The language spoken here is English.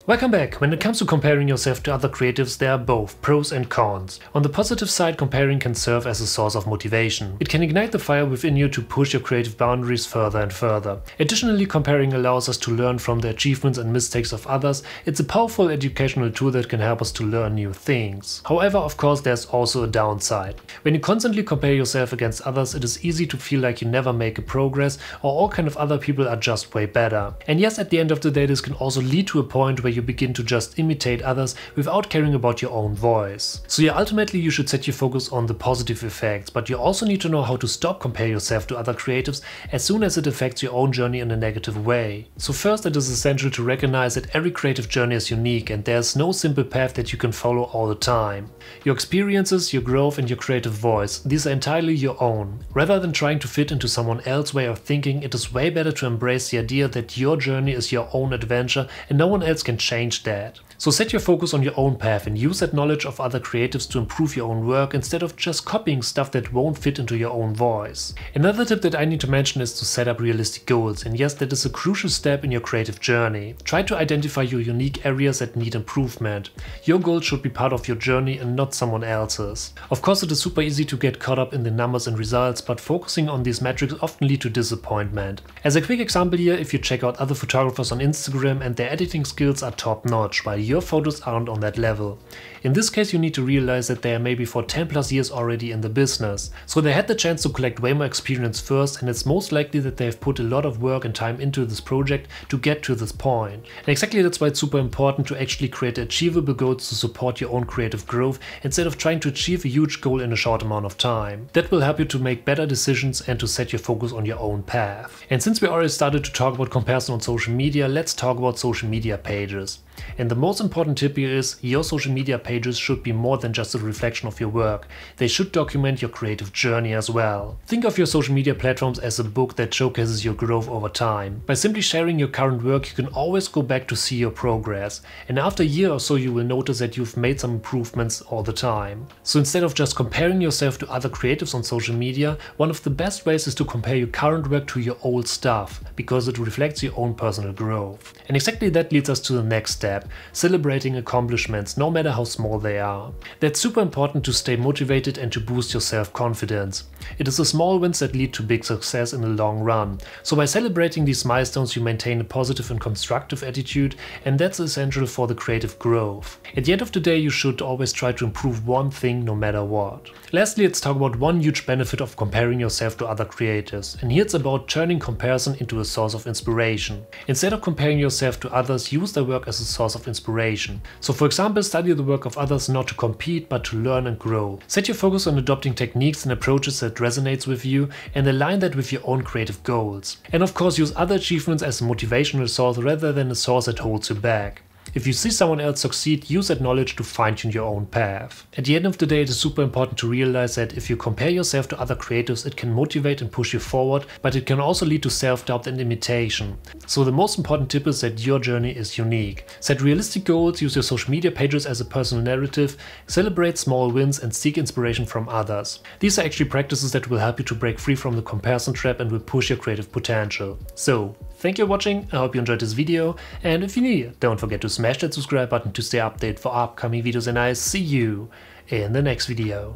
Welcome back. When it comes to comparing yourself to other creatives, there are both pros and cons. On the positive side, comparing can serve as a source of motivation. It can ignite the fire within you to push your creative boundaries further and further. Additionally, comparing allows us to learn from the achievements and mistakes of others. It's a powerful educational tool that can help us to learn new things. However, of course, there's also a downside. When you constantly compare yourself against others, it is easy to feel like you never make a progress or all kind of other people are just way better. And yes, at the end of the day, this can also lead to a point where you begin to just imitate others without caring about your own voice. So yeah, ultimately you should set your focus on the positive effects, but you also need to know how to stop comparing yourself to other creatives as soon as it affects your own journey in a negative way. So first, it is essential to recognize that every creative journey is unique and there's no simple path that you can follow all the time. Your experiences, your growth and your creative voice, these are entirely your own. Rather than trying to fit into someone else's way of thinking, it is way better to embrace the idea that your journey is your own adventure and no one else can change that. So set your focus on your own path and use that knowledge of other creatives to improve your own work instead of just copying stuff that won't fit into your own voice. Another tip that I need to mention is to set up realistic goals, and yes, that is a crucial step in your creative journey. Try to identify your unique areas that need improvement. Your goals should be part of your journey and not someone else's. Of course, it is super easy to get caught up in the numbers and results, but focusing on these metrics often lead to disappointment. As a quick example here, if you check out other photographers on Instagram and their editing skills are top notch, while your photos aren't on that level. In this case, you need to realize that they are maybe for 10 plus years already in the business. So they had the chance to collect way more experience first, and it's most likely that they have put a lot of work and time into this project to get to this point. And exactly that's why it's super important to actually create achievable goals to support your own creative growth instead of trying to achieve a huge goal in a short amount of time. That will help you to make better decisions and to set your focus on your own path. And since we already started to talk about comparison on social media, let's talk about social media pages. And the most important tip here is your social media pages should be more than just a reflection of your work. They should document your creative journey as well. Think of your social media platforms as a book that showcases your growth over time. By simply sharing your current work, you can always go back to see your progress. And after a year or so, you will notice that you've made some improvements all the time. So instead of just comparing yourself to other creatives on social media, one of the best ways is to compare your current work to your old stuff, because it reflects your own personal growth. And exactly that leads us to the next step. Celebrating accomplishments, no matter how small they are. That's super important to stay motivated and to boost your self-confidence. It is the small wins that lead to big success in the long run. So by celebrating these milestones, you maintain a positive and constructive attitude, and that's essential for the creative growth. At the end of the day, you should always try to improve one thing no matter what. Lastly, let's talk about one huge benefit of comparing yourself to other creators. And here it's about turning comparison into a source of inspiration. Instead of comparing yourself to others, use their work as a source of inspiration. So for example, study the work of others not to compete but to learn and grow. Set your focus on adopting techniques and approaches that resonates with you and align that with your own creative goals. And of course, use other achievements as a motivational source rather than a source that holds you back. If you see someone else succeed, use that knowledge to fine-tune your own path. At the end of the day, it is super important to realize that if you compare yourself to other creatives, it can motivate and push you forward, but it can also lead to self-doubt and imitation. So the most important tip is that your journey is unique. Set realistic goals, use your social media pages as a personal narrative, celebrate small wins and seek inspiration from others. These are actually practices that will help you to break free from the comparison trap and will push your creative potential. So, thank you for watching, I hope you enjoyed this video, and if you're new, don't forget to smash that subscribe button to stay updated for upcoming videos, and I'll see you in the next video.